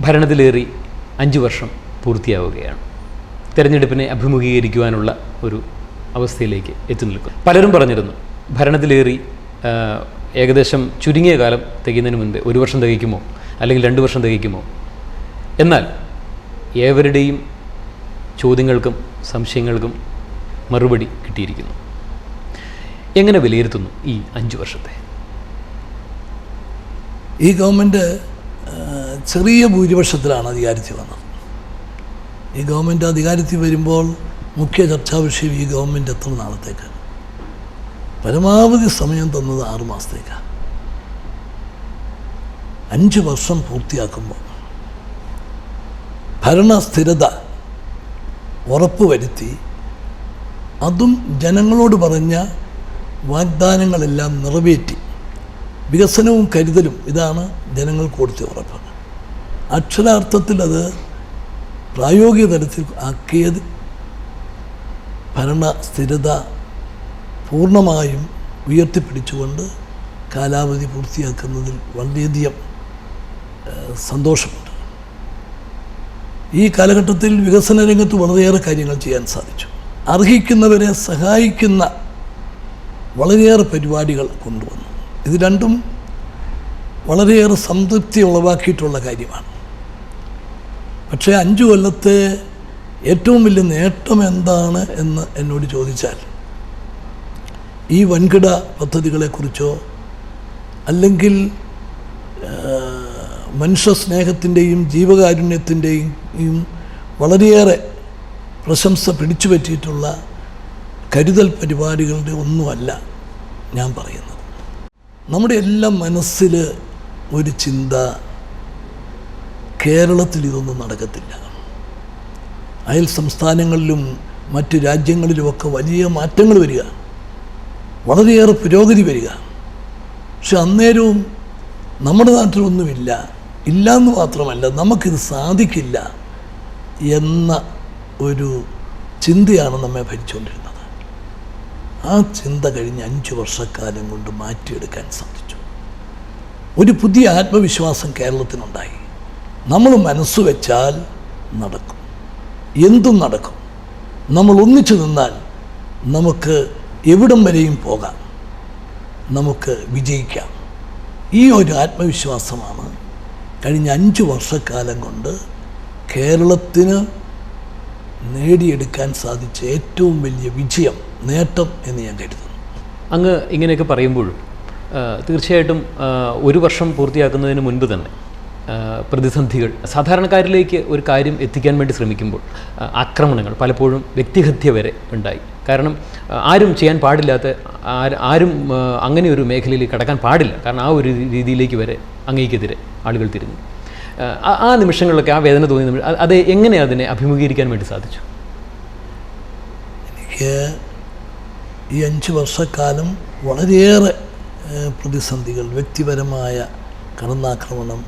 ഭരണത്തിലേറി 5 വർഷം പൂർത്തിയാവുകയാണ്. തെരഞ്ഞെടുപ്പിനെ അഭിമുഖീകരിക്കുവാനുള്ള ഒരു അവസ്ഥയിലേക്ക് എത്തി നിൽക്കും. പലരും പറഞ്ഞിരുന്നു ഭരണത്തിലേറി ഏകദേശം ചുരുങ്ങിയ കാലം തികയുന്നതിന് മുൻപേ 1 വർഷം തികയ്ക്കുമോ അല്ലെങ്കിൽ 2 വർഷം തികയ്ക്കുമോ. എന്നാൽ ഏവരുടെയും ചോദ്യങ്ങൾക്കും സംശയങ്ങൾക്കും മറുപടി കിട്ടിയിരിക്കുന്നു. എങ്ങനെ വിലയിരുത്തുന്നു ഈ 5 വർഷത്തെ? ഈ ഗവൺമെൻറ് ചെറിയ ഭൂരിപക്ഷത്തിലാണ് അധികാരത്തിൽ വന്നത്. ഈ ഗവൺമെൻറ് അധികാരത്തിൽ വരുമ്പോൾ മുഖ്യ ചർച്ചാ വിഷയം ഈ ഗവൺമെൻറ് എത്ര നാളത്തേക്കാണ്. പരമാവധി സമയം തന്നത് 6 മാസത്തേക്കാണ്. 5 വർഷം പൂർത്തിയാക്കുമ്പോൾ ഭരണസ്ഥിരത ഉറപ്പുവരുത്തി അതും ജനങ്ങളോട് പറഞ്ഞ വാഗ്ദാനങ്ങളെല്ലാം നിറവേറ്റി വികസനവും കരുതലും ഇതാണ് ജനങ്ങൾക്ക് കൊടുത്ത ഉറപ്പ്. അക്ഷരാർത്ഥത്തിൽ അത് പ്രായോഗിക തലത്തിൽ ആക്കിയത് ഭരണസ്ഥിരത പൂർണ്ണമായും ഉയർത്തിപ്പിടിച്ചുകൊണ്ട് കാലാവധി പൂർത്തിയാക്കുന്നതിൽ വളരെയധികം സന്തോഷമുണ്ട്. ഈ കാലഘട്ടത്തിൽ വികസന രംഗത്ത് വളരെയേറെ കാര്യങ്ങൾ ചെയ്യാൻ സാധിച്ചു. അർഹിക്കുന്നവരെ സഹായിക്കുന്ന വളരെയേറെ പരിപാടികൾ കൊണ്ടുവന്നു. ഇത് രണ്ടും വളരെയേറെ സംതൃപ്തി ഉളവാക്കിയിട്ടുള്ള കാര്യമാണ്. പക്ഷേ 5 കൊല്ലത്തെ ഏറ്റവും വലിയ നേട്ടം എന്താണ് എന്ന് എന്നോട് ചോദിച്ചാൽ ഈ വൻകിട പദ്ധതികളെക്കുറിച്ചോ അല്ലെങ്കിൽ മനുഷ്യ സ്നേഹത്തിൻ്റെയും ജീവകാരുണ്യത്തിൻ്റെയും വളരെയേറെ പ്രശംസ പിടിച്ചു പറ്റിയിട്ടുള്ള കരുതൽ പരിപാടികളുടെ ഒന്നുമല്ല ഞാൻ പറയുന്നത്. നമ്മുടെ എല്ലാം മനസ്സിൽ ഒരു ചിന്ത, കേരളത്തിൽ ഇതൊന്നും നടക്കത്തില്ല. അയൽ സംസ്ഥാനങ്ങളിലും മറ്റ് രാജ്യങ്ങളിലുമൊക്കെ വലിയ മാറ്റങ്ങൾ വരിക, വളരെയേറെ പുരോഗതി വരിക. പക്ഷെ അന്നേരവും നമ്മുടെ നാട്ടിലൊന്നുമില്ല, ഇല്ലയെന്ന് മാത്രമല്ല നമുക്കിത് സാധിക്കില്ല എന്ന ഒരു ചിന്തയാണ് നമ്മെ ഭരിച്ചുകൊണ്ടിരുന്നത്. ആ ചിന്ത കഴിഞ്ഞ് 5 വർഷക്കാലം കൊണ്ട് മാറ്റിയെടുക്കാൻ സാധിച്ചു. ഒരു പുതിയ ആത്മവിശ്വാസം കേരളത്തിനുണ്ടായി. നമ്മൾ മനസ്സ് വെച്ചാൽ നടക്കും, എന്തും നടക്കും. നമ്മൾ ഒന്നിച്ചു നിന്നാൽ നമുക്ക് എവിടം വരെയും പോകാം, നമുക്ക് വിജയിക്കാം. ഈ ഒരു ആത്മവിശ്വാസമാണ് കഴിഞ്ഞ 5 വർഷക്കാലം കൊണ്ട് കേരളത്തിന് നേടിയെടുക്കാൻ സാധിച്ച ഏറ്റവും വലിയ വിജയം, നേട്ടം എന്ന് ഞാൻ കരുതുന്നു. അങ്ങ് ഇങ്ങനെയൊക്കെ പറയുമ്പോഴും തീർച്ചയായിട്ടും 1 വർഷം പൂർത്തിയാക്കുന്നതിന് മുൻപ് തന്നെ പ്രതിസന്ധികൾ സാധാരണക്കാരിലേക്ക് ഒരു കാര്യം എത്തിക്കാൻ വേണ്ടി ശ്രമിക്കുമ്പോൾ ആക്രമണങ്ങൾ പലപ്പോഴും വ്യക്തിഹത്യ വരെ ഉണ്ടായി. കാരണം ആരും ചെയ്യാൻ പാടില്ലാത്ത ആരും അങ്ങനെ ഒരു മേഖലയിലേക്ക് കടക്കാൻ പാടില്ല. കാരണം ആ ഒരു രീതിയിലേക്ക് വരെ അങ്ങേക്കെതിരെ ആളുകൾ തിരിഞ്ഞു. ആ നിമിഷങ്ങളിലൊക്കെ ആ വേദന തോന്നി. അത് എങ്ങനെ അതിനെ അഭിമുഖീകരിക്കാൻ വേണ്ടി സാധിച്ചു? എനിക്ക് ഈ 5 വർഷക്കാലം വളരെയേറെ പ്രതിസന്ധികൾ, വ്യക്തിപരമായ കടന്നാക്രമണം,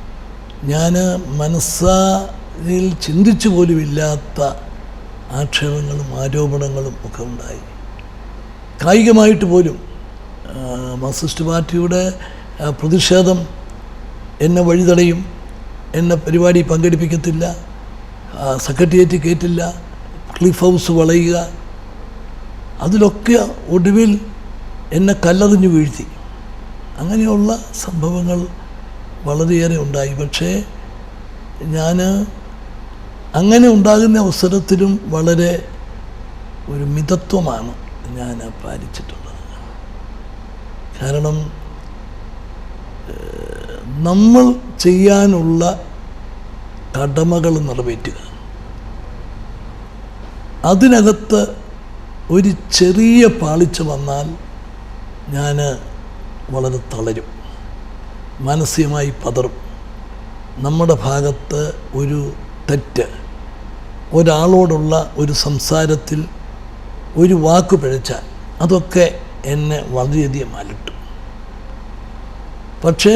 ഞാൻ മനസ്സിൽ ചിന്തിച്ചു പോലുമില്ലാത്ത ആക്ഷേപങ്ങളും ആരോപണങ്ങളും ഒക്കെ ഉണ്ടായി. കായികമായിട്ട് പോലും മാർക്സിസ്റ്റ് പാർട്ടിയുടെ പ്രതിഷേധം എന്നെ വഴിതടയും, എന്നെ പരിപാടി പങ്കെടുപ്പിക്കത്തില്ല, സെക്രട്ടേറിയറ്റ് കയറ്റില്ല, ക്ലിഫ് ഹൗസ് വളയുക, അതിലൊക്കെ ഒടുവിൽ എന്നെ കല്ലെറിഞ്ഞു വീഴ്ത്തി. അങ്ങനെയുള്ള സംഭവങ്ങൾ വളരെയേറെ ഉണ്ടായി. പക്ഷേ ഞാൻ അങ്ങനെ ഉണ്ടാകുന്ന അവസരത്തിലും വളരെ ഒരു മിതത്വമാണ് ഞാൻ പാലിച്ചിട്ടുള്ളത്. കാരണം നമ്മൾ ചെയ്യാനുള്ള കടമകൾ നിറവേറ്റുക, അതിനകത്ത് ഒരു ചെറിയ പാളിച്ച വന്നാൽ ഞാൻ വളരെ തളരും, മാനസികമായി പതറും. നമ്മുടെ ഭാഗത്ത് ഒരു തെറ്റ്, ഒരാളോടുള്ള ഒരു സംസാരത്തിൽ ഒരു വാക്ക് പിഴച്ചാൽ അതൊക്കെ എന്നെ വളരെയധികം അലട്ടും. പക്ഷേ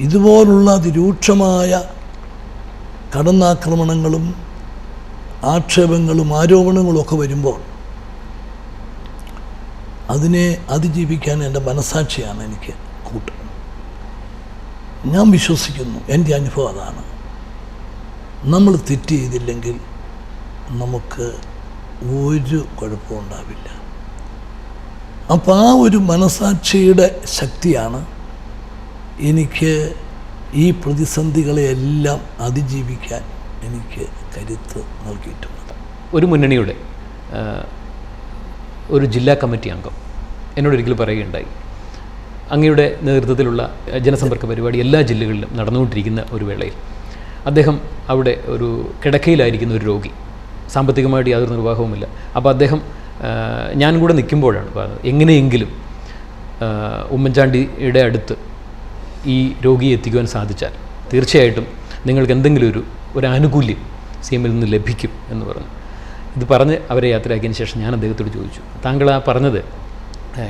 ഇതുപോലുള്ള അതിരൂക്ഷമായ കടന്നാക്രമണങ്ങളും ആക്ഷേപങ്ങളും ആരോപണങ്ങളും ഒക്കെ വരുമ്പോൾ അതിനെ അതിജീവിക്കാൻ എൻ്റെ മനസാക്ഷിയാണ് എനിക്ക് കൂട്ട്. ഞാൻ വിശ്വസിക്കുന്നു, എൻ്റെ അനുഭവം അതാണ്, നമ്മൾ തെറ്റ് ചെയ്തില്ലെങ്കിൽ നമുക്ക് ഒരു കുഴപ്പവും ഉണ്ടാവില്ല. അപ്പോൾ ആ ഒരു മനസാക്ഷിയുടെ ശക്തിയാണ് എനിക്ക് ഈ പ്രതിസന്ധികളെയെല്ലാം അതിജീവിക്കാൻ എനിക്ക് കരുത്ത് നൽകിയിട്ടുള്ളത്. ഒരു മുന്നണിയുടെ ഒരു ജില്ലാ കമ്മിറ്റി അംഗം എന്നോടൊരിക്കൽ പറയുകയുണ്ടായി, അങ്ങയുടെ നേതൃത്വത്തിലുള്ള ജനസമ്പർക്ക പരിപാടി എല്ലാ ജില്ലകളിലും നടന്നുകൊണ്ടിരിക്കുന്ന ഒരു വേളയിൽ അദ്ദേഹം അവിടെ ഒരു കിടക്കയിലായിരിക്കുന്ന ഒരു രോഗി, സാമ്പത്തികമായിട്ട് യാതൊരു നിർവാഹവുമില്ല. അപ്പോൾ അദ്ദേഹം ഞാൻ കൂടെ നിൽക്കുമ്പോഴാണ് പറഞ്ഞത്, എങ്ങനെയെങ്കിലും ഉമ്മൻചാണ്ടിയുടെ അടുത്ത് ഈ രോഗിയെ എത്തിക്കുവാൻ സാധിച്ചാൽ തീർച്ചയായിട്ടും നിങ്ങൾക്ക് എന്തെങ്കിലും ഒരു ആനുകൂല്യം CM നിന്ന് ലഭിക്കും എന്ന് പറഞ്ഞു. ഇത് പറഞ്ഞ് അവരെ യാത്രയാക്കിയതിന് ശേഷം ഞാൻ അദ്ദേഹത്തോട് ചോദിച്ചു, താങ്കൾ ആ പറഞ്ഞത്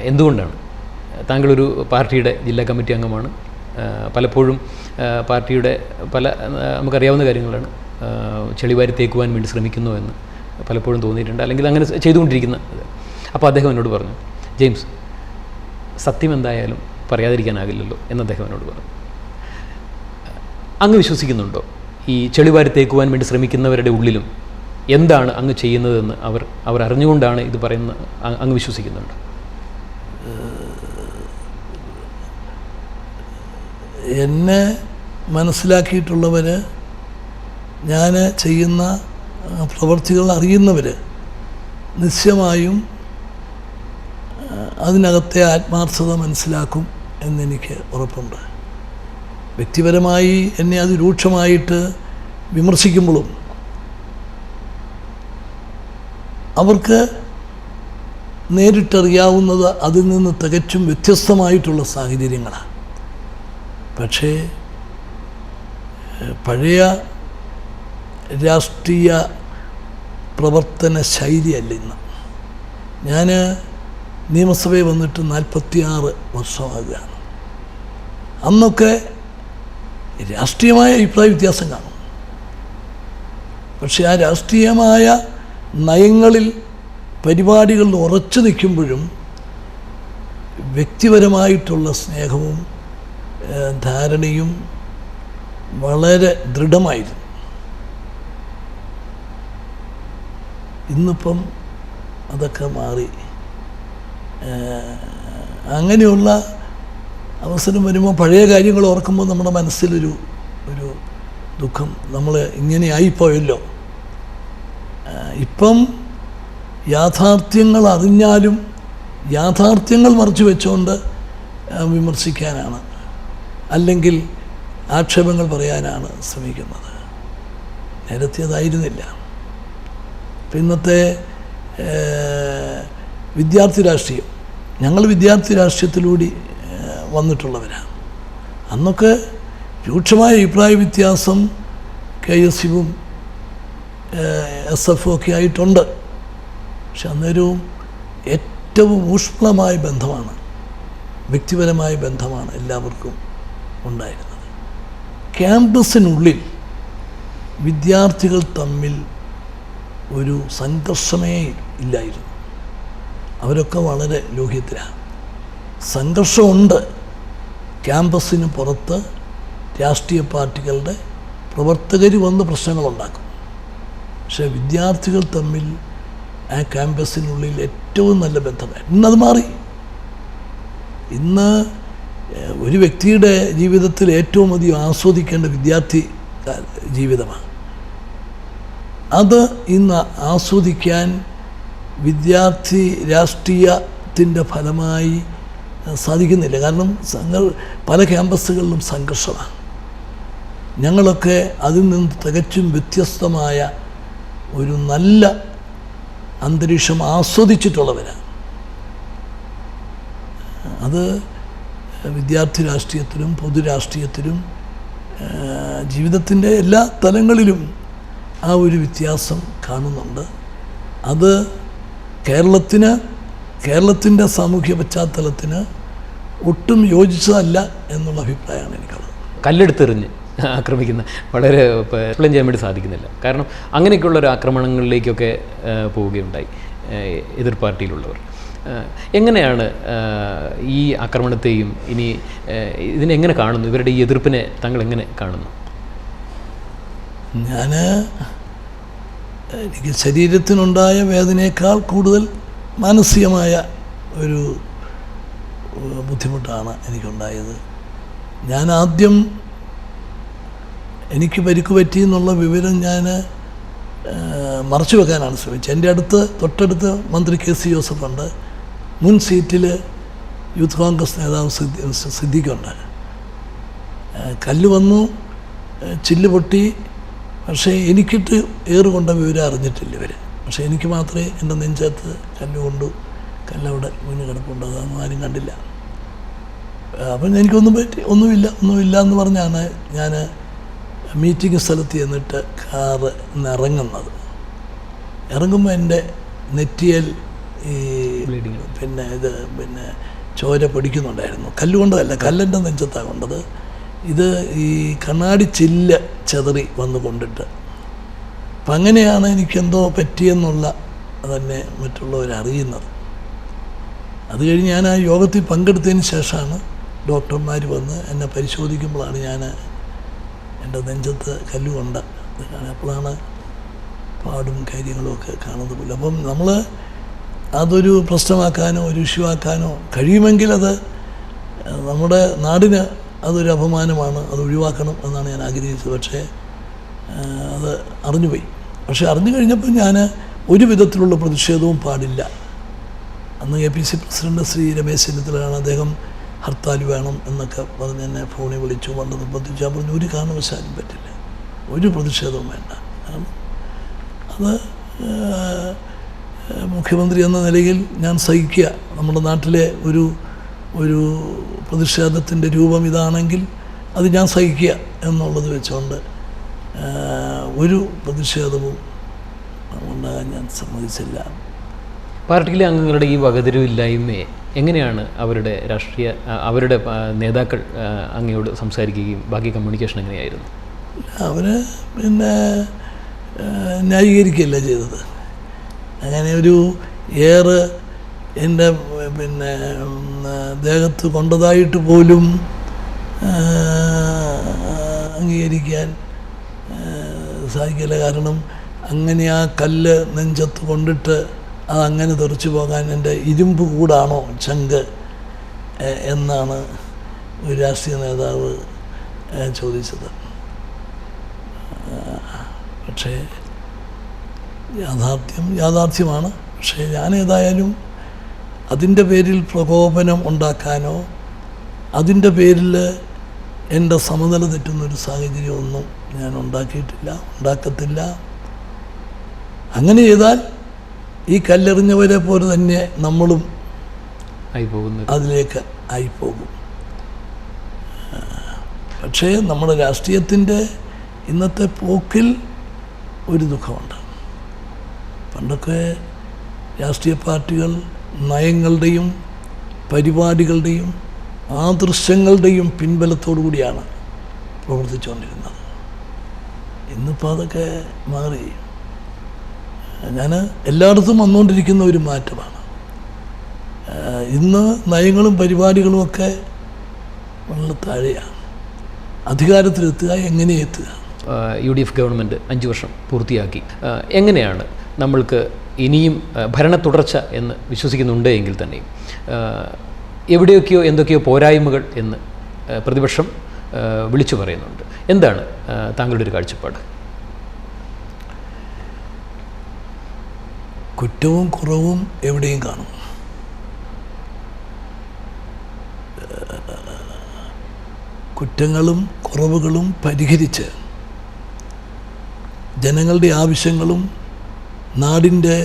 എന്തുകൊണ്ടാണ്? താങ്കളൊരു പാർട്ടിയുടെ ജില്ലാ കമ്മിറ്റി അംഗമാണ്, പലപ്പോഴും പാർട്ടിയുടെ പല നമുക്കറിയാവുന്ന കാര്യങ്ങളാണ്, ചെളിവാരി തേക്കുവാൻ വേണ്ടി ശ്രമിക്കുന്നു എന്ന് പലപ്പോഴും തോന്നിയിട്ടുണ്ട്, അല്ലെങ്കിൽ അങ്ങനെ ചെയ്തുകൊണ്ടിരിക്കുന്ന. അപ്പോൾ അദ്ദേഹം എന്നോട് പറഞ്ഞു, ജെയിംസ്, സത്യം എന്തായാലും പറയാതിരിക്കാനാകില്ലല്ലോ എന്ന് അദ്ദേഹം എന്നോട് പറഞ്ഞു. അങ്ങ് വിശ്വസിക്കുന്നുണ്ടോ ഈ ചെളിവാരി തേക്കുവാൻ വേണ്ടി ശ്രമിക്കുന്നവരുടെ ഉള്ളിലും എന്താണ് അങ്ങ് ചെയ്യുന്നതെന്ന് അവർ അറിഞ്ഞുകൊണ്ടാണ് ഇത് പറയുന്നത്? അങ്ങ് വിശ്വസിക്കുന്നുണ്ടോ? എന്നെ മനസ്സിലാക്കിയിട്ടുള്ളവർ, ഞാൻ ചെയ്യുന്ന പ്രവൃത്തികൾ അറിയുന്നവർ നിശ്ചയമായും അതിനകത്തെ ആത്മാർത്ഥത മനസ്സിലാക്കും എന്നെനിക്ക് ഉറപ്പുണ്ട്. വ്യക്തിപരമായി എന്നെ അത് രൂക്ഷമായിട്ട് വിമർശിക്കുമ്പോഴും അവർക്ക് നേരിട്ടറിയാവുന്നത് അതിൽ നിന്ന് തികച്ചും വ്യത്യസ്തമായിട്ടുള്ള സാഹചര്യങ്ങളാണ്. പക്ഷേ പഴയ രാഷ്ട്രീയ പ്രവർത്തന ശൈലിയല്ല ഇന്ന്. ഞാൻ നിയമസഭയിൽ വന്നിട്ട് 46 വർഷമാകുകയാണ്. അന്നൊക്കെ രാഷ്ട്രീയമായ അഭിപ്രായ വ്യത്യാസം കാണും, പക്ഷേ ആ രാഷ്ട്രീയമായ നയങ്ങളിൽ പരിപാടികളിൽ ഉറച്ചു നിൽക്കുമ്പോഴും വ്യക്തിപരമായിട്ടുള്ള സ്നേഹവും ധാരണയും വളരെ ദൃഢമായിരുന്നു. ഇന്നിപ്പം അതൊക്കെ മാറി. അങ്ങനെയുള്ള അവസരം വരുമ്പോൾ പഴയ കാര്യങ്ങൾ ഓർക്കുമ്പോൾ നമ്മുടെ മനസ്സിലൊരു ദുഃഖം, നമ്മൾ ഇങ്ങനെ ആയിപ്പോയല്ലോ. ഇപ്പം യാഥാർത്ഥ്യങ്ങൾ അറിഞ്ഞാലും യാഥാർത്ഥ്യങ്ങൾ മറച്ചു വെച്ചുകൊണ്ട് വിമർശിക്കാനാണ്, അല്ലെങ്കിൽ ആക്ഷേപങ്ങൾ പറയാനാണ് ശ്രമിക്കുന്നത്. നേരത്തെ അതായിരുന്നില്ല. ഇന്നത്തെ വിദ്യാർത്ഥി രാഷ്ട്രീയം, ഞങ്ങൾ വിദ്യാർത്ഥി രാഷ്ട്രീയത്തിലൂടെ വന്നിട്ടുള്ളവരാണ്. അന്നൊക്കെ രൂക്ഷമായ അഭിപ്രായ വ്യത്യാസം KSUവും SF ഒക്കെ ആയിട്ടുണ്ട്. പക്ഷെ അന്നേരവും ഏറ്റവും ഊഷ്മളമായ ബന്ധമാണ്, വ്യക്തിപരമായ ബന്ധമാണ് എല്ലാവർക്കും ഉണ്ടായിരുന്നത്. ക്യാമ്പസിനുള്ളിൽ വിദ്യാർത്ഥികൾ തമ്മിൽ ഒരു സംഘർഷമേ ഇല്ലായിരുന്നു. അവരൊക്കെ വളരെ ലോഹ്യത്തിലാണ്. സംഘർഷമുണ്ട്. ക്യാമ്പസിന് പുറത്ത് രാഷ്ട്രീയ പാർട്ടികളുടെ പ്രവർത്തകർ വന്ന് പ്രശ്നങ്ങളുണ്ടാക്കും. പക്ഷേ വിദ്യാർത്ഥികൾ തമ്മിൽ ആ ക്യാമ്പസിനുള്ളിൽ ഏറ്റവും നല്ല ബന്ധമായി. ഇന്നത് മാറി. ഇന്ന് ഒരു വ്യക്തിയുടെ ജീവിതത്തിൽ ഏറ്റവും അധികം ആസ്വദിക്കേണ്ട വിദ്യാർത്ഥി ജീവിതമാണ്. അത് ഇന്ന് ആസ്വദിക്കാൻ വിദ്യാർത്ഥി രാഷ്ട്രീയത്തിൻ്റെ ഫലമായി സാധിക്കുന്നില്ല. കാരണം പല ക്യാമ്പസുകളിലും സംഘർഷമാണ്. ഞങ്ങളൊക്കെ അതിൽ നിന്ന് തികച്ചും വ്യത്യസ്തമായ ഒരു നല്ല അന്തരീക്ഷം ആസ്വദിച്ചിട്ടുള്ളവരാണ്. അത് വിദ്യാർത്ഥി രാഷ്ട്രീയത്തിലും പൊതുരാഷ്ട്രീയത്തിലും ജീവിതത്തിൻ്റെ എല്ലാ തലങ്ങളിലും ആ ഒരു വ്യത്യാസം കാണുന്നുണ്ട്. അത് കേരളത്തിൻ്റെ സാമൂഹ്യ പശ്ചാത്തലത്തിന് ഒട്ടും യോജിച്ചതല്ല എന്നുള്ള അഭിപ്രായമാണ് എനിക്കുള്ളത്. കല്ലെടുത്തെറിഞ്ഞ് ആക്രമിക്കുന്ന വളരെ എക്സ്പ്ലെയിൻ ചെയ്യാൻ വേണ്ടി സാധിക്കുന്നില്ല. കാരണം അങ്ങനെയൊക്കെയുള്ള ഒരു ആക്രമണങ്ങളിലേക്കൊക്കെ പോവുകയുണ്ടായി എതിർ പാർട്ടിയിലുള്ളവർ. എങ്ങനെയാണ് ഈ ആക്രമണത്തെയും ഇനി ഇതിനെങ്ങനെ കാണുന്നു, ഇവരുടെ ഈ എതിർപ്പിനെ താങ്കൾ എങ്ങനെ കാണുന്നു? എനിക്ക് ശരീരത്തിനുണ്ടായ വേദനയേക്കാൾ കൂടുതൽ മാനസികമായ ഒരു ബുദ്ധിമുട്ടാണ് എനിക്കുണ്ടായത്. ഞാൻ ആദ്യം എനിക്ക് പരിക്ക് പറ്റിയെന്നുള്ള വിവരം ഞാൻ മറച്ചു വെക്കാനാണ് ശ്രമിച്ചത്. എൻ്റെ തൊട്ടടുത്ത് മന്ത്രി KC ജോസഫുണ്ട്, മുൻ സീറ്റിൽ യൂത്ത് കോൺഗ്രസ് നേതാവ് സിദ്ദിഖുണ്ട്. കല്ല് വന്നു, ചില്ല് പൊട്ടി, പക്ഷേ എനിക്കിട്ട് ഏറുകൊണ്ട വിവരം അറിഞ്ഞിട്ടില്ല ഇവർ. പക്ഷേ എനിക്ക് മാത്രമേ എൻ്റെ നെഞ്ചത്ത് കല്ലവിടെ മുന്നിൽ കിടപ്പുണ്ട്, അതൊന്നും ആരും കണ്ടില്ല. അപ്പം ഒന്നുമില്ല എന്ന് പറഞ്ഞാണ് ഞാൻ മീറ്റിംഗ് സ്ഥലത്ത് ചെന്നിട്ട് കാറ് ഇറങ്ങുന്നത്. ഇറങ്ങുമ്പോൾ എൻ്റെ നെറ്റിയൽ ഈ പിന്നെ ചോര പൊടിക്കുന്നുണ്ടായിരുന്നു. കല്ലുകൊണ്ടതല്ല, കല്ലെൻ്റെ നെഞ്ചത്താണ് കൊണ്ടത്. ഇത് ഈ കണ്ണാടി ചില്ല് ചെതറി വന്ന് കൊണ്ടിട്ട്. അപ്പം അങ്ങനെയാണ് എനിക്കെന്തോ പറ്റിയെന്നുള്ള തന്നെ മറ്റുള്ളവരറിയുന്നത്. അത് കഴിഞ്ഞ് ഞാൻ ആ യോഗത്തിൽ പങ്കെടുത്തതിന് ശേഷമാണ് ഡോക്ടർമാർ വന്ന് എന്നെ പരിശോധിക്കുമ്പോഴാണ് ഞാൻ എൻ്റെ നെഞ്ചത്ത് കല്ലുകൊണ്ട അപ്പോഴാണ് പാടും കാര്യങ്ങളുമൊക്കെ കാണുന്നത് പോലും. അപ്പം നമ്മൾ അതൊരു പ്രശ്നമാക്കാനോ ഒരു ഇഷ്യൂ ആക്കാനോ കഴിയുമെങ്കിൽ അത് നമ്മുടെ നാടിന് അതൊരു അപമാനമാണ്, അത് ഒഴിവാക്കണം എന്നാണ് ഞാൻ ആഗ്രഹിച്ചത്. പക്ഷേ അത് അറിഞ്ഞുപോയി. പക്ഷേ അറിഞ്ഞു കഴിഞ്ഞപ്പോൾ ഞാൻ ഒരു വിധത്തിലുള്ള പ്രതിഷേധവും പാടില്ല. അന്ന് APC പ്രസിഡന്റ് ശ്രീ രമേശ് ചെന്നിത്തലയാണ്. അദ്ദേഹം ഹർത്താൽ വേണം എന്നൊക്കെ പറഞ്ഞ് എന്നെ ഫോണിൽ വിളിച്ചു, കൊണ്ട് നിർബന്ധിച്ചു. ഞാൻ പറഞ്ഞു ഒരു കാരണവശാലും പറ്റില്ല, ഒരു പ്രതിഷേധവും വേണ്ട. കാരണം അത് മുഖ്യമന്ത്രി എന്ന നിലയിൽ ഞാൻ സഹിക്കുക. നമ്മുടെ നാട്ടിലെ ഒരു പ്രതിഷേധത്തിൻ്റെ രൂപം ഇതാണെങ്കിൽ അത് ഞാൻ സഹിക്കുക എന്നുള്ളത് വെച്ചുകൊണ്ട് ഒരു പ്രതിഷേധവും ഉണ്ടാകാൻ ഞാൻ സമ്മതിച്ചില്ല. പാർട്ടിയിലെ അംഗങ്ങളുടെ ഈ വകതിരിവില്ലായ്മയെ എങ്ങനെയാണ് അവരുടെ നേതാക്കൾ അങ്ങയോട് സംസാരിക്കുകയും ബാക്കി കമ്മ്യൂണിക്കേഷൻ എങ്ങനെയായിരുന്നു? അവർ പിന്നെ ന്യായീകരിക്കുകയല്ല ചെയ്തത്. അങ്ങനെ ഒരു എൻ്റെ പിന്നെ ദേഹത്ത് കൊണ്ടതായിട്ട് പോലും അംഗീകരിക്കാൻ സാധിക്കില്ല. കാരണം അങ്ങനെ ആ കല്ല് നെഞ്ചത്ത് കൊണ്ടിട്ട് അതങ്ങനെ തെറിച്ചു പോകാൻ എൻ്റെ ഇരുമ്പ് കൂടാണോ ചങ്ക് എന്നാണ് ഒരു രാഷ്ട്രീയ നേതാവ് ചോദിച്ചത്. പക്ഷേ യാഥാർത്ഥ്യമാണ്. പക്ഷേ ഞാനേതായാലും അതിൻ്റെ പേരിൽ പ്രകോപനം ഉണ്ടാക്കാനോ അതിൻ്റെ പേരിൽ എൻ്റെ സമനില തെറ്റുന്നൊരു സാഹചര്യമൊന്നും ഞാൻ ഉണ്ടാക്കത്തില്ല. അങ്ങനെ ചെയ്താൽ ഈ കല്ലെറിഞ്ഞവരെ പോലെ തന്നെ നമ്മളും അതിലേക്ക് ആയിപ്പോകും. പക്ഷേ നമ്മുടെ രാഷ്ട്രീയത്തിൻ്റെ ഇന്നത്തെ പോക്കിൽ ഒരു ദുഃഖമുണ്ട്. പണ്ടൊക്കെ രാഷ്ട്രീയ പാർട്ടികൾ നയങ്ങളുടെയും പരിപാടികളുടെയും ആദർശങ്ങളുടെയും പിൻബലത്തോടു കൂടിയാണ് പ്രവർത്തിച്ചുകൊണ്ടിരുന്നത്. ഇന്നിപ്പോൾ അതൊക്കെ മാറി. ഞാൻ എല്ലായിടത്തും വന്നുകൊണ്ടിരിക്കുന്ന ഒരു മാറ്റമാണ്. ഇന്ന് നയങ്ങളും പരിപാടികളുമൊക്കെ വളരെ താഴെയാണ്. അധികാരത്തിലെത്തുക, എങ്ങനെ എത്തുക. UDF ഗവൺമെൻറ് 5 വർഷം പൂർത്തിയാക്കി. എങ്ങനെയാണ് നമ്മൾക്ക് ഇനിയും ഭരണ തുടർച്ച എന്ന് വിശ്വസിക്കുന്നുണ്ട് എങ്കിൽ തന്നെയും എന്തൊക്കെയോ പോരായ്മകൾ എന്ന് പ്രതിപക്ഷം വിളിച്ചു പറയുന്നുണ്ട്. എന്താണ് താങ്കളുടെ ഒരു കാഴ്ചപ്പാട്? കുറ്റവും കുറവും എവിടെയും കാണും. കുറ്റങ്ങളും കുറവുകളും പരിഹരിച്ച് ജനങ്ങളുടെ ആവശ്യങ്ങളും നാടിൻ്റെ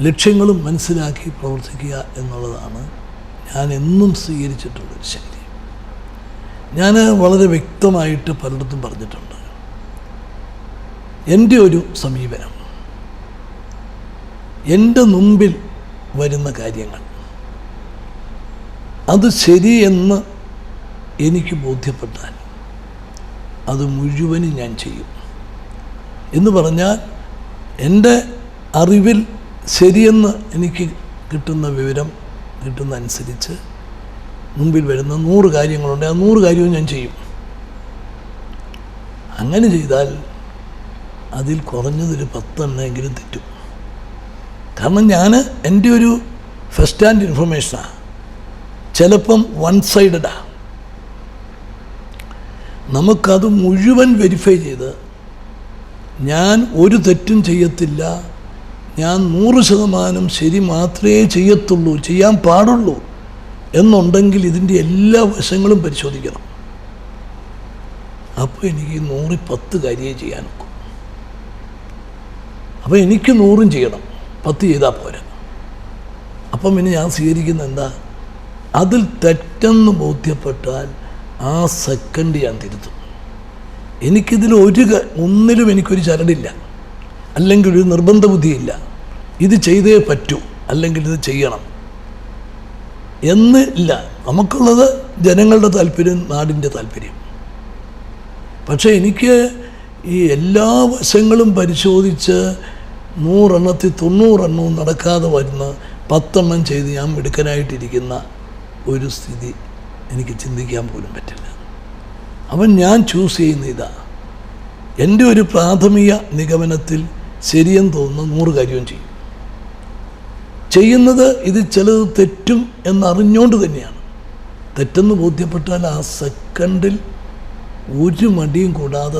ലക്ഷ്യങ്ങളും മനസ്സിലാക്കി പ്രവർത്തിക്കുക എന്നുള്ളതാണ് ഞാൻ എന്നും സ്വീകരിച്ചിട്ടുള്ളൊരു ശൈലി. ഞാൻ വളരെ വ്യക്തമായിട്ട് പലയിടത്തും പറഞ്ഞിട്ടുണ്ട്. എൻ്റെ ഒരു സമീപനം, എൻ്റെ മുമ്പിൽ വരുന്ന കാര്യങ്ങൾ അത് ശരിയെന്ന് എനിക്ക് ബോധ്യപ്പെട്ടാൽ അത് മുഴുവനും ഞാൻ ചെയ്യും. എന്ന് പറഞ്ഞാൽ എൻ്റെ അറിവിൽ ശരിയെന്ന് എനിക്ക് കിട്ടുന്ന വിവരം കിട്ടുന്ന അനുസരിച്ച് മുമ്പിൽ വരുന്ന 100 കാര്യങ്ങളുണ്ട്. ആ 100 കാര്യവും ഞാൻ ചെയ്യും. അങ്ങനെ ചെയ്താൽ അതിൽ കുറഞ്ഞതൊരു 10 എണ്ണമെങ്കിലും തെറ്റും. കാരണം ഞാൻ എൻ്റെ ഒരു ഫസ്റ്റ് ഹാൻഡ് ഇൻഫർമേഷനാണ്. ചിലപ്പം വൺ സൈഡഡാണ്. നമുക്കത് മുഴുവൻ വെരിഫൈ ചെയ്ത് ഞാൻ ഒരു തെറ്റും ചെയ്യത്തില്ല, ഞാൻ 100% ശരി മാത്രമേ ചെയ്യത്തുള്ളൂ, ചെയ്യാൻ പാടുള്ളൂ എന്നുണ്ടെങ്കിൽ ഇതിൻ്റെ എല്ലാ വശങ്ങളും പരിശോധിക്കണം. അപ്പോൾ എനിക്ക് 110 കാര്യമേ ചെയ്യാൻ നോക്കും. അപ്പോൾ എനിക്ക് 100 ചെയ്യണം, 10 ചെയ്താൽ പോരാ. അപ്പം പിന്നെ ഞാൻ സ്വീകരിക്കുന്ന എന്താ, അതിൽ തെറ്റെന്ന് ബോധ്യപ്പെട്ടാൽ ആ സെക്കൻഡ് ഞാൻ തിരുത്തും. എനിക്കിതിൽ ഒന്നിലും എനിക്കൊരു ചരടില്ല, അല്ലെങ്കിൽ ഒരു നിർബന്ധ ബുദ്ധിയില്ല. ഇത് ചെയ്തേ പറ്റൂ, അല്ലെങ്കിൽ ഇത് ചെയ്യണം എന്നില്ല. നമുക്കുള്ളത് ജനങ്ങളുടെ താല്പര്യം, നാടിൻ്റെ താല്പര്യം. പക്ഷേ എനിക്ക് ഈ എല്ലാ വശങ്ങളും പരിശോധിച്ച് 100 എണ്ണത്തിൽ 90 എണ്ണവും നടക്കാതെ വരുന്ന 10 എണ്ണം ചെയ്ത് ഞാൻ മിടുക്കനായിട്ടിരിക്കുന്ന ഒരു സ്ഥിതി എനിക്ക് ചിന്തിക്കാൻ പോലും പറ്റില്ല. അവൻ ഞാൻ ചൂസ് ചെയ്യുന്ന ഇതാ, എൻ്റെ ഒരു പ്രാഥമിക നിഗമനത്തിൽ ശരിയെന്ന് തോന്നുന്ന 100 കാര്യവും ചെയ്യും. ചെയ്യുന്നത് ഇത് ചിലത് തെറ്റും എന്നറിഞ്ഞുകൊണ്ട് തന്നെയാണ്. തെറ്റെന്ന് ബോധ്യപ്പെട്ടാൽ ആ സെക്കൻഡിൽ ഒരു മടിയും കൂടാതെ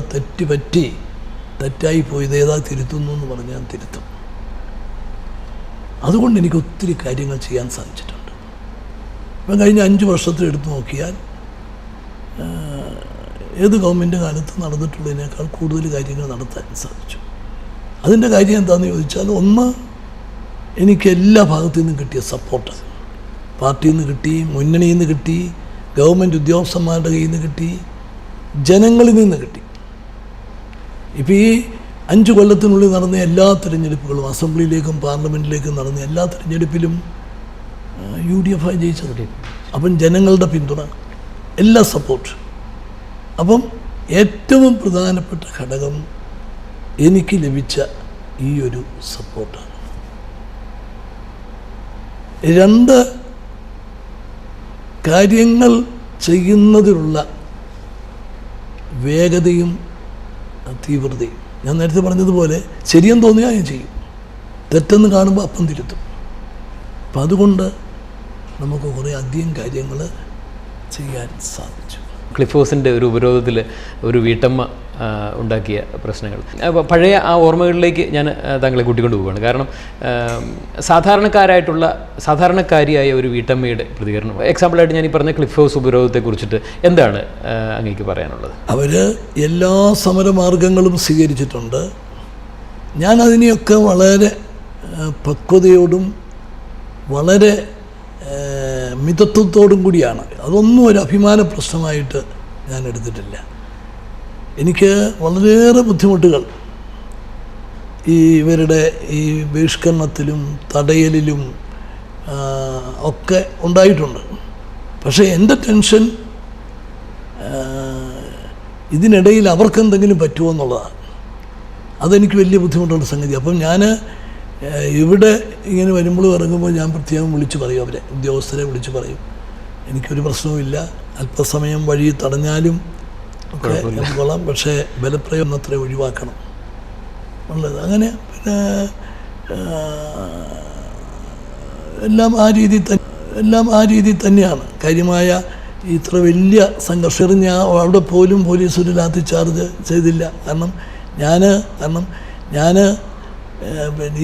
തെറ്റായി പോയത് ഏതാ തിരുത്തുന്നു എന്ന് പറഞ്ഞാൽ തിരുത്തും. അതുകൊണ്ട് എനിക്ക് ഒത്തിരി കാര്യങ്ങൾ ചെയ്യാൻ സാധിച്ചിട്ടുണ്ട്. ഇപ്പം കഴിഞ്ഞ 5 വർഷത്തിൽ എടുത്തു നോക്കിയാൽ ഏത് ഗവൺമെൻറ് കാലത്ത് നടന്നിട്ടുള്ളതിനേക്കാൾ കൂടുതൽ കാര്യങ്ങൾ നടത്താൻ സാധിച്ചു. അതിൻ്റെ കാര്യം എന്താണെന്ന് ചോദിച്ചാൽ, ഒന്ന്, എനിക്ക് എല്ലാ ഭാഗത്തു നിന്നും കിട്ടിയ സപ്പോർട്ട്, പാർട്ടിയിൽ നിന്ന് കിട്ടി, മുന്നണിയിൽ നിന്ന് കിട്ടി, ഗവൺമെൻറ് ഉദ്യോഗസ്ഥന്മാരുടെ കയ്യിൽ നിന്ന് കിട്ടി, ജനങ്ങളിൽ നിന്ന് കിട്ടി. ഇപ്പോൾ ഈ 5 കൊല്ലത്തിനുള്ളിൽ നടന്ന എല്ലാ തിരഞ്ഞെടുപ്പുകളും, അസംബ്ലിയിലേക്കും പാർലമെൻറ്റിലേക്കും നടന്ന എല്ലാ തിരഞ്ഞെടുപ്പിലും UDF ജയിച്ചത്. അപ്പം ജനങ്ങളുടെ പിന്തുണ, എല്ലാ സപ്പോർട്ട്. അപ്പം ഏറ്റവും പ്രധാനപ്പെട്ട ഘടകം എനിക്ക് ലഭിച്ച ഈ ഒരു സപ്പോർട്ടാണ്. 2, കാര്യങ്ങൾ ചെയ്യുന്നതിലുള്ള വേഗതയും തീവ്രതയും. ഞാൻ നേരത്തെ പറഞ്ഞതുപോലെ ശരിയെന്ന് തോന്നിയാൽ ഞാൻ ചെയ്യും, തെറ്റെന്ന് കാണുമ്പോൾ അപ്പം തിരുത്തും. അപ്പം അതുകൊണ്ട് നമുക്ക് കുറേ അധികം കാര്യങ്ങൾ ചെയ്യാൻ സാധിച്ചു. ക്ലിഫ് ഹൗസിൻ്റെ ഒരു ഉപരോധത്തിൽ ഒരു വീട്ടമ്മ ഉണ്ടാക്കിയ പ്രശ്നങ്ങൾ, പഴയ ആ ഓർമ്മകളിലേക്ക് ഞാൻ താങ്കളെ കൂട്ടിക്കൊണ്ട് പോവുകയാണ്. കാരണം സാധാരണക്കാരിയായ ഒരു വീട്ടമ്മയുടെ പ്രതികരണം, എക്സാമ്പിളായിട്ട് ഞാൻ ഈ പറഞ്ഞ ക്ലിഫ് ഹൗസ് ഉപരോധത്തെക്കുറിച്ചിട്ട് എന്താണ് അങ്ങേക്ക് പറയാനുള്ളത്? അവർ എല്ലാ സമരമാർഗങ്ങളും സ്വീകരിച്ചിട്ടുണ്ട്. ഞാൻ അതിനെയൊക്കെ വളരെ പക്വതയോടും വളരെ മിതത്വത്തോടും കൂടിയാണ്. അതൊന്നും ഒരു അഭിമാന പ്രശ്നമായിട്ട് ഞാൻ എടുത്തിട്ടില്ല. എനിക്ക് വളരെയേറെ ബുദ്ധിമുട്ടുകൾ ഇവരുടെ ഈ ബഹിഷ്കരണത്തിലും തടയലിലും ഒക്കെ ഉണ്ടായിട്ടുണ്ട്. പക്ഷേ എൻ്റെ ടെൻഷൻ ഇതിനിടയിൽ അവർക്കെന്തെങ്കിലും പറ്റുമോ എന്നുള്ളതാണ്. അതെനിക്ക് വലിയ ബുദ്ധിമുട്ടുള്ള സംഗതി. അപ്പം ഞാൻ ഇവിടെ ഇങ്ങനെ വരുമ്പോൾ ഇറങ്ങുമ്പോൾ ഞാൻ പ്രത്യേകം വിളിച്ച് പറയും, അവരെ ഉദ്യോഗസ്ഥരെ വിളിച്ച് പറയും, എനിക്കൊരു പ്രശ്നവുമില്ല, അല്പസമയം വഴി തടഞ്ഞാലും ഒക്കെ കൊള്ളാം, പക്ഷേ ബലപ്രയോഗം അത്ര ഒഴിവാക്കണം ഉള്ളത്. അങ്ങനെ പിന്നെ എല്ലാം ആ രീതിയിൽ തന്നെയാണ്. കാര്യമായ ഇത്ര വലിയ സംഘർഷം ഞാൻ അവിടെ പോലും പോലീസ് ഒരു ലാത്തി ചാർജ് ചെയ്തില്ല. കാരണം ഞാൻ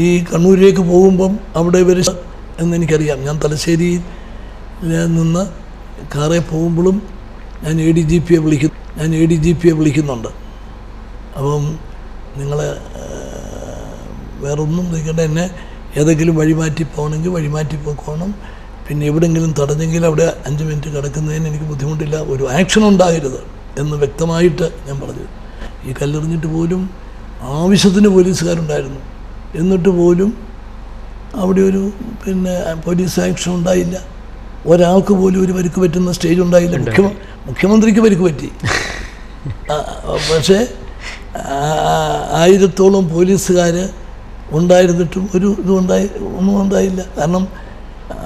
ഈ കണ്ണൂരിലേക്ക് പോകുമ്പം അവിടെ ഇവർ എന്നെനിക്കറിയാം. ഞാൻ തലശ്ശേരിയിൽ നിന്ന് കാറിൽ പോകുമ്പോഴും ഞാൻ ADGPയെ വിളിക്കുന്നുണ്ട്. അപ്പം നിങ്ങൾ വേറൊന്നും നിൽക്കേണ്ട, എന്നെ ഏതെങ്കിലും വഴിമാറ്റി പോകണമെങ്കിൽ വഴിമാറ്റി പോകണം. പിന്നെ എവിടെയെങ്കിലും തടഞ്ഞെങ്കിൽ അവിടെ 5 മിനിറ്റ് കിടക്കുന്നതിന് എനിക്ക് ബുദ്ധിമുട്ടില്ല, ഒരു ആക്ഷൻ ഉണ്ടാകരുത് എന്ന് വ്യക്തമായിട്ട് ഞാൻ പറഞ്ഞു. ഈ കല്ലെറിഞ്ഞിട്ട് പോലും ആവശ്യത്തിന് പോലീസുകാരുണ്ടായിരുന്നു, എന്നിട്ട് പോലും അവിടെ ഒരു പോലീസ് ആക്ഷൻ ഉണ്ടായില്ല. ഒരാൾക്ക് പോലും ഒരു പരിക്ക് പറ്റുന്ന സ്റ്റേജ് ഉണ്ടായില്ല. മുഖ്യമന്ത്രിക്ക് പരിക്ക് പറ്റി. പക്ഷേ 1000-ഓളം പോലീസുകാർ ഉണ്ടായിരുന്നിട്ടും ഒരു ഒന്നും ഉണ്ടായില്ല. കാരണം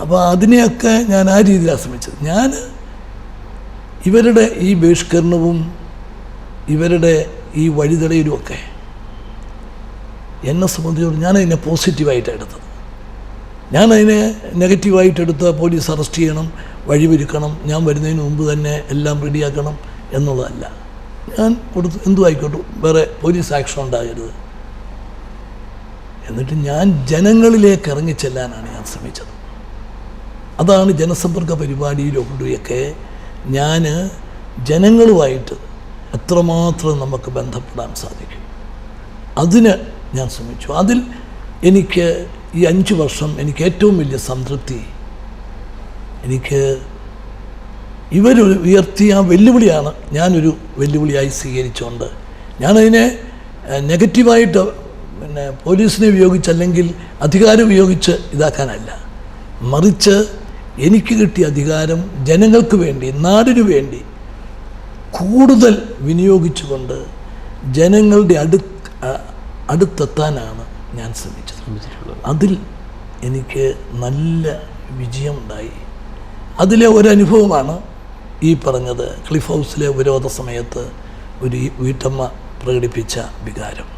അപ്പോൾ അതിനെയൊക്കെ ഞാൻ ആ രീതിയിലാണ് ശ്രമിച്ചത്. ഞാൻ ഇവരുടെ ഈ ബഹിഷ്കരണവും ഇവരുടെ ഈ വഴിതടയിലുമൊക്കെ എന്നെ സംബന്ധിച്ചോളം ഞാനതിനെ പോസിറ്റീവായിട്ടാണ് എടുത്തത്. ഞാനതിനെ നെഗറ്റീവായിട്ടെടുത്ത് പോലീസ് അറസ്റ്റ് ചെയ്യണം, വഴിവൊരുക്കണം, ഞാൻ വരുന്നതിന് മുമ്പ് തന്നെ എല്ലാം റെഡിയാക്കണം എന്നുള്ളതല്ല. ഞാൻ കൊടുത്ത് എന്തു ആയിക്കോട്ടെ, വേറെ പോലീസ് ആക്ഷൻ ഉണ്ടാകരുത്. എന്നിട്ട് ഞാൻ ജനങ്ങളിലേക്ക് ഇറങ്ങിച്ചെല്ലാനാണ് ഞാൻ ശ്രമിച്ചത്. അതാണ് ജനസമ്പർക്ക പരിപാടിയിലൊക്കെയൊക്കെ ഞാൻ ജനങ്ങളുമായിട്ട് എത്രമാത്രം നമുക്ക് ബന്ധപ്പെടാൻ സാധിക്കും അതിന് ഞാൻ ശ്രമിച്ചു. അതിൽ എനിക്ക് ഈ 5 വർഷം എനിക്ക് ഏറ്റവും വലിയ സംതൃപ്തി, എനിക്ക് ഇവർ ഉയർത്തിയ ആ വെല്ലുവിളിയാണ് ഞാനൊരു വെല്ലുവിളിയായി സ്വീകരിച്ചുകൊണ്ട് ഞാനതിനെ നെഗറ്റീവായിട്ട് പോലീസിനെ ഉപയോഗിച്ചല്ലെങ്കിൽ അധികാരം ഉപയോഗിച്ച് ഇതാക്കാനല്ല, മറിച്ച് എനിക്ക് കിട്ടിയ അധികാരം ജനങ്ങൾക്ക് വേണ്ടി, നാടിനു വേണ്ടി കൂടുതൽ വിനിയോഗിച്ചുകൊണ്ട് ജനങ്ങളുടെ അടുത്തെത്താനാണ് ഞാൻ ശ്രമിച്ചത്. അതിൽ എനിക്ക് നല്ല വിജയമുണ്ടായി. അതിലെ ഒരനുഭവമാണ് ഈ പറഞ്ഞത് ക്ലിഫ് ഹൗസിലെ ഉപരോധ സമയത്ത് ഒരു വീട്ടമ്മ പ്രകടിപ്പിച്ച വികാരം.